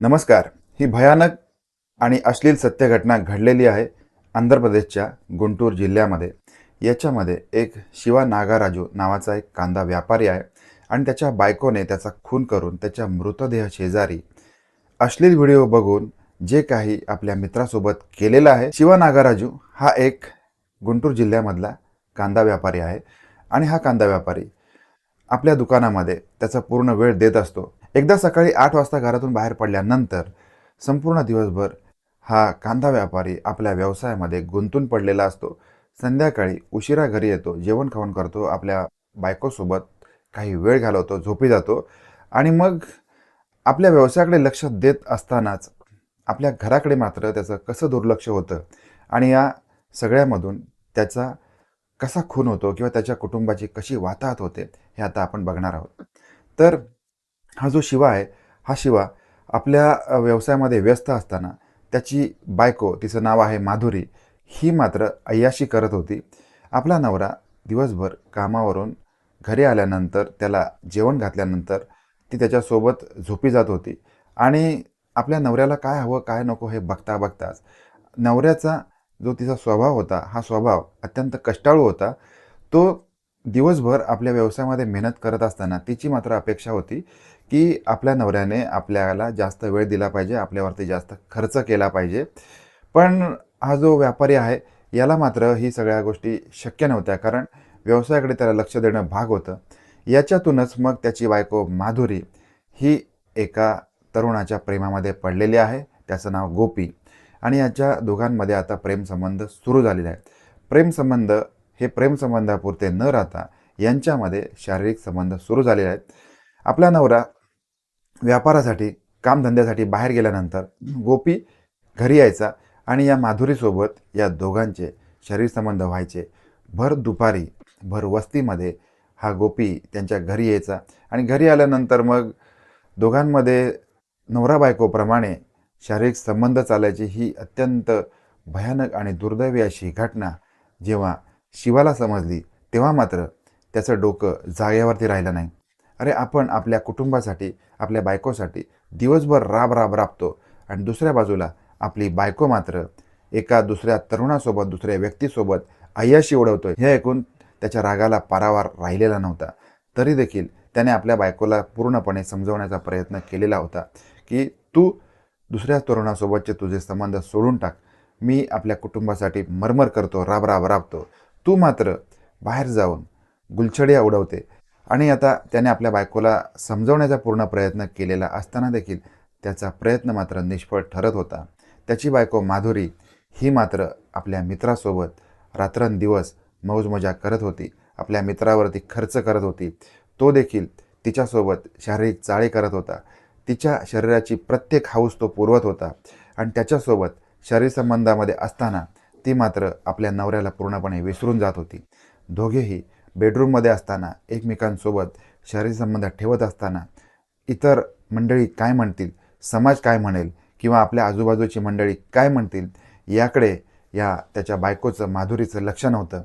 नमस्कार. ही भयानक आणि अश्लील सत्य घटना घडलेली आहे आंध्र प्रदेशच्या गुंटूर जिल्ह्यामध्ये. याच्यामध्ये एक शिवा नागाराजू नावाचा एक कांदा व्यापारी आहे आणि त्याच्या बायकोने त्याचा खून करून त्याच्या मृतदेह शेजारी अश्लील व्हिडिओ बघून जे काही आपल्या मित्रासोबत केलेलं आहे. शिवा नागाराजू हा एक गुंटूर जिल्ह्यामधला कांदा व्यापारी आहे आणि हा कांदा व्यापारी आपल्या दुकानामध्ये त्याचा पूर्ण वेळ देत असतो. एकदा सकाळी 8 वाजता घरातून बाहेर पडल्यानंतर संपूर्ण दिवसभर हा कांदा व्यापारी आपल्या व्यवसायामध्ये गुंतून पडलेला असतो. संध्याकाळी उशिरा घरी येतो, जेवण खाऊन करतो, आपल्या बायकोसोबत काही वेळ घालवतो, झोपी जातो आणि मग आपल्या व्यवसायाकडे लक्ष देत असतानाच आपल्या घराकडे मात्र त्याचं कसं दुर्लक्ष होतं आणि या सगळ्यामधून त्याचा कसा खून होतो किंवा त्याच्या कुटुंबाची कशी वाताहत होते हे आता आपण बघणार आहोत. तर हा जो शिवा आहे, हा शिवा आपल्या व्यवसायामध्ये व्यस्त असताना त्याची बायको, तिचं नाव आहे माधुरी, ही मात्र अय्याशी करत होती. आपला नवरा दिवसभर कामावरून घरी आल्यानंतर त्याला जेवण घातल्यानंतर ती त्याच्यासोबत झोपी जात होती आणि आपल्या नवऱ्याला काय हवं काय नको हे बघता बघताच नवऱ्याचा जो तिचा स्वभाव होता, हा स्वभाव अत्यंत कष्टाळू होता. तो दिवसभर आपल्या व्यवसायामध्ये मेहनत करत असताना तिची मात्र अपेक्षा होती, की आपल्या नवऱ्याने आपल्याला जास्त वेळ दिला पाहिजे, आपल्यावरती जास्त खर्च केला पाहिजे. पण हा जो व्यापारी आहे, याला मात्र ही सगळ्या गोष्टी शक्य नव्हत्या, कारण व्यवसायाकडे त्याला लक्ष देणं भाग होतं. याच्यातूनच मग त्याची बायको माधुरी ही एका तरुणाच्या प्रेमामध्ये पडलेली आहे. त्याचं नाव गोपी आणि याच्या दोघांमध्ये आता प्रेमसंबंध सुरू झालेले आहेत. प्रेमसंबंध हे प्रेमसंबंधापुरते न राहता यांच्यामध्ये शारीरिक संबंध सुरू झालेले आहेत. आपला नवरा व्यापारासाठी, कामधंद्यासाठी बाहेर गेल्यानंतर गोपी घरी यायचा आणि या माधुरीसोबत या दोघांचे शरीर संबंध व्हायचे. भर दुपारी, भर वस्तीमध्ये हा गोपी त्यांच्या घरी यायचा आणि घरी आल्यानंतर मग दोघांमध्ये नवरा बायकोप्रमाणे शारीरिक संबंध चालायची. ही अत्यंत भयानक आणि दुर्दैवी अशी घटना जेव्हा शिवाला समजली, तेव्हा मात्र त्याचं डोकं जागेवरती राहिलं नाही. अरे, आपण आपल्या कुटुंबासाठी, आपल्या बायकोसाठी दिवसभर राबतो आणि दुसऱ्या बाजूला आपली बायको मात्र एका दुसऱ्या तरुणासोबत, दुसऱ्या व्यक्तीसोबत अय्याशी उडवतोय. हे ऐकून त्याच्या रागाला पारावार राहिलेला नव्हता. तरी देखील त्याने आपल्या बायकोला पूर्णपणे समजवण्याचा प्रयत्न केलेला होता, की तू दुसऱ्या तरुणासोबतचे तुझे संबंध सोडून टाक. मी आपल्या कुटुंबासाठी मरमर करतो, राबतो. तू मात्र बाहेर जाऊन गुलछड्या उडवते. आणि आता त्याने आपल्या बायकोला समजवण्याचा पूर्ण प्रयत्न केलेला असताना देखील त्याचा प्रयत्न मात्र निष्फळ ठरत होता. त्याची बायको माधुरी ही मात्र आपल्या मित्रासोबत रात्रंदिवस मौजमजा करत होती. आपल्या मित्रावरती खर्च करत होती. तो देखील तिच्यासोबत शारीरिक चाळे करत होता. तिच्या शरीराची प्रत्येक हौस तो पुरवत होता आणि त्याच्यासोबत शरीरसंबंधामध्ये असताना ती मात्र आपल्या नवऱ्याला पूर्णपणे विसरून जात होती. दोघेही बेडरूममध्ये असताना, एकमेकांसोबत शरीरसंबंध ठेवत असताना इतर मंडळी काय म्हणतील, समाज काय म्हणेल किंवा आपल्या आजूबाजूची मंडळी काय म्हणतील, याकडे या त्याच्या बायकोचं, माधुरीचं लक्ष नव्हतं.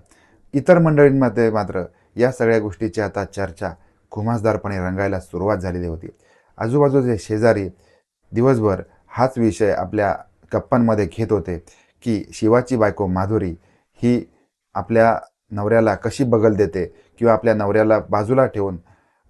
इतर मंडळींमध्ये मात्र या सगळ्या गोष्टीची आता चर्चा खुमासदारपणे रंगायला सुरुवात झालेली होती. आजूबाजूचे शेजारी दिवसभर हाच विषय आपल्या गप्पांमध्ये घेत होते, की शिवाची बायको माधुरी ही आपल्या नवऱ्याला कशी बगल देते किंवा आपल्या नवऱ्याला बाजूला ठेवून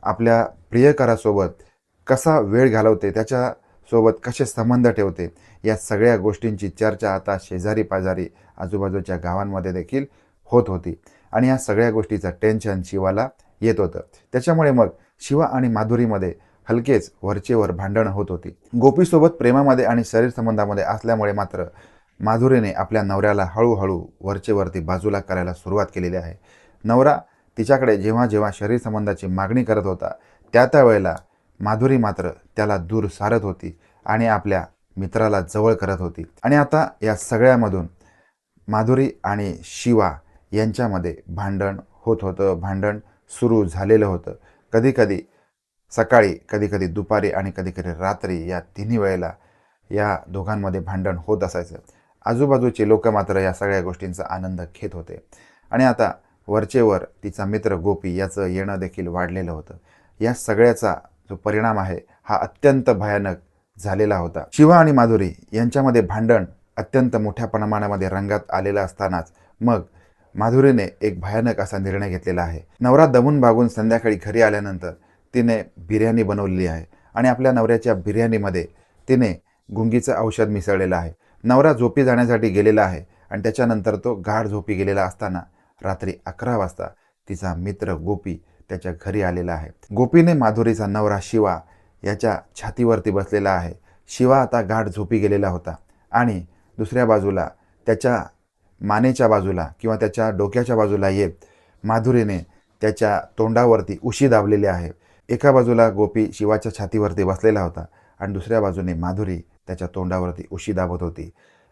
आपल्या प्रियकरासोबत कसा वेळ घालवते, त्याच्यासोबत कसे संबंध ठेवते. या सगळ्या गोष्टींची चर्चा आता शेजारी पाजारी आजूबाजूच्या गावांमध्ये देखील होत होती आणि या सगळ्या गोष्टीचं टेन्शन शिवाला येत होतं. त्याच्यामुळे मग शिवा आणि माधुरीमध्ये हलकेच वरचेवर भांडणं होत होती. गोपीसोबत प्रेमामध्ये आणि शरीर संबंधामध्ये असल्यामुळे मात्र माधुरीने आपल्या नवऱ्याला हळूहळू वरचेवरती बाजूला करायला सुरुवात केलेली आहे. नवरा तिच्याकडे जेव्हा जेव्हा शरीर संबंधाची मागणी करत होता, त्या वेळेला माधुरी मात्र त्याला दूर सारत होती आणि आपल्या मित्राला जवळ करत होती. आणि आता या सगळ्यामधून माधुरी आणि शिवा यांच्यामध्ये भांडण होत होतं. भांडण सुरू झालेलं होतं. कधीकधी सकाळी, कधीकधी दुपारी आणि कधीकधी रात्री, या तिन्ही वेळेला या दोघांमध्ये भांडण होत असायचं. आजूबाजूचे लोक मात्र या सगळ्या गोष्टींचा आनंद घेत होते. आणि आता वरचेवर तिचा मित्र गोपी याचं येणं देखील वाढलेलं होतं. या सगळ्याचा जो परिणाम आहे हा अत्यंत भयानक झालेला होता. शिवा आणि माधुरी यांच्यामध्ये भांडण अत्यंत मोठ्या प्रमाणामध्ये रंगात आलेलं असतानाच मग माधुरीने एक भयानक असा निर्णय घेतलेला आहे. नवरा दमून भागून संध्याकाळी घरी आल्यानंतर तिने बिर्याणी बनवलेली आहे आणि आपल्या नवऱ्याच्या बिर्याणीमध्ये तिने गुंगीचं औषध मिसळलेलं आहे. नवरा झोपी जाण्यासाठी गेलेला आहे आणि त्याच्यानंतर तो गाढ झोपी गेलेला असताना रात्री 11 वाजता तिचा मित्र गोपी त्याच्या घरी आलेला आहे. गोपीने माधुरीचा नवरा शिवा याच्या छातीवरती बसलेला आहे. शिवा आता गाढ झोपी गेलेला होता आणि दुसऱ्या बाजूला त्याच्या मानेच्या बाजूला किंवा त्याच्या डोक्याच्या बाजूला येत माधुरीने त्याच्या तोंडावरती उशी दाबलेली आहे. एका बाजूला गोपी शिवाच्या छातीवरती बसलेला होता आणि दुसऱ्या बाजूने माधुरी त्याच्या तोंडावरती उशी दाबत होती.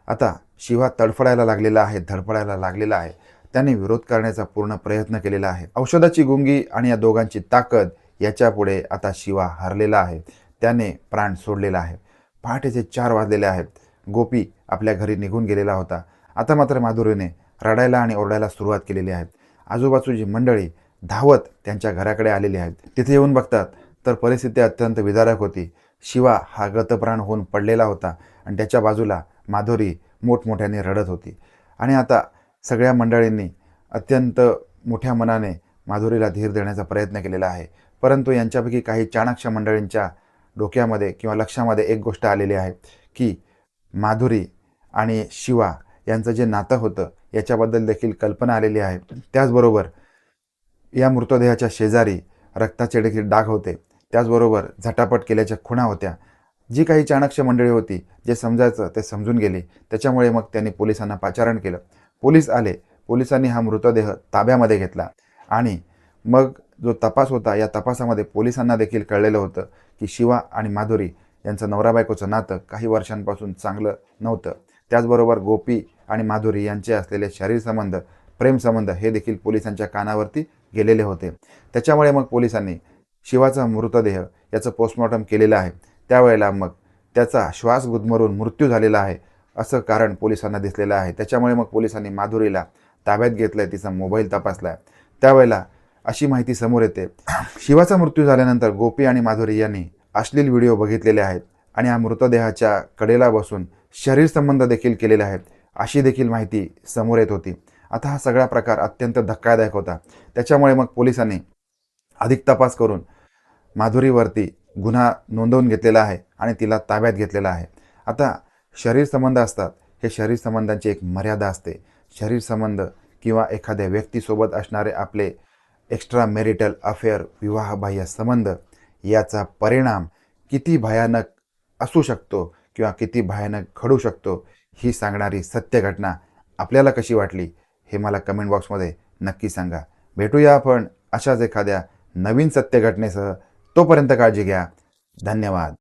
आता शिवा तडफडायला लागलेला आहे, धडपडायला लागलेला आहे. त्याने विरोध करण्याचा पूर्ण प्रयत्न केलेला आहे. औषधाची गुंगी आणि या दोघांची ताकद याच्यापुढे आता शिवा हरलेला आहे. त्याने प्राण सोडलेला आहे. पहाटेचे 4 वाजलेले आहेत. गोपी आपल्या घरी निघून गेलेला होता. आता मात्र माधुरीने रडायला आणि ओरडायला सुरुवात केलेली आहे. आजूबाजूची मंडळी धावत त्यांच्या घराकडे आलेली आहेत. तिथे येऊन बघतात तर परिस्थिती अत्यंत विदारक होती. शिवा हा गतप्राण होऊन पडलेला होता आणि त्याच्या बाजूला माधुरी मोठमोठ्याने रडत होती. आणि आता सगळ्या मंडळींनी अत्यंत मोठ्या मनाने माधुरीला धीर देण्याचा प्रयत्न केलेला आहे. परंतु यांच्यापैकी काही चाणाक्ष मंडळींच्या डोक्यामध्ये किंवा लक्षामध्ये एक गोष्ट आलेली आहे की माधुरी आणि शिवा यांचं जे नातं होतं याच्याबद्दल देखील कल्पना आलेली आहे. त्याचबरोबर या मृतदेहाच्या शेजारी रक्ताचे देखील डाग होते. त्याचबरोबर झटापट केल्याच्या खुणा होत्या. जी काही चाणाक्ष मंडळी होती जे समजायचं ते समजून गेली. त्याच्यामुळे मग त्यांनी पोलिसांना पाचारण केलं. पोलीस आले. पोलिसांनी हा मृतदेह ताब्यामध्ये घेतला आणि मग जो तपास होता या तपासामध्ये पोलिसांना देखील कळलेलं होतं की शिवा आणि माधुरी यांचं नवरा बायकोचं नातं काही वर्षांपासून चांगलं नव्हतं. त्याचबरोबर गोपी आणि माधुरी यांचे असलेले शरीर संबंध, प्रेम संबंध हे देखील पोलिसांच्या कानावरती गेलेले होते. त्याच्यामुळे मग पोलिसांनी शिवाचा मृतदेह याचं पोस्टमॉर्टम केलेलं आहे. त्यावेळेला मग त्याचा श्वास गुदमरून मृत्यू झालेला आहे असं कारण पोलिसांना दिसलेलं आहे. त्याच्यामुळे मग पोलिसांनी माधुरीला ताब्यात घेतलंय, तिचा मोबाईल तपासलाय. त्यावेळेला अशी माहिती समोर येते, शिवाचा मृत्यू झाल्यानंतर गोपी आणि माधुरी यांनी अश्लील व्हिडिओ बघितलेले आहेत आणि या मृतदेहाच्या कडेला बसून शरीर संबंध देखील केलेले आहेत अशी देखील माहिती समोर येत होती. आता हा सगळा प्रकार अत्यंत धक्कादायक होता. त्याच्यामुळे मग पोलिसांनी अधिक तपास करून माधुरीवरती गुन्हा नोंदवून घेतलेला आहे आणि तिला ताब्यात घेतलेला आहे. आता शरीर संबंध असतात, हे शरीर संबंधांची एक मर्यादा असते. शरीर संबंध किंवा एखाद्या व्यक्तीसोबत असणारे आपले एक्स्ट्रा मॅरिटल अफेअर, विवाहबाह्य संबंध याचा परिणाम किती भयानक असू शकतो किंवा किती भयानक घडू शकतो ही सांगणारी सत्य घटना आपल्याला कशी वाटली हे मला कमेंट बॉक्समध्ये नक्की सांगा. भेटूया आपण अशाच एखाद्या नवीन सत्य घटनेसह. तोपर्यंत काळजी घ्या. धन्यवाद.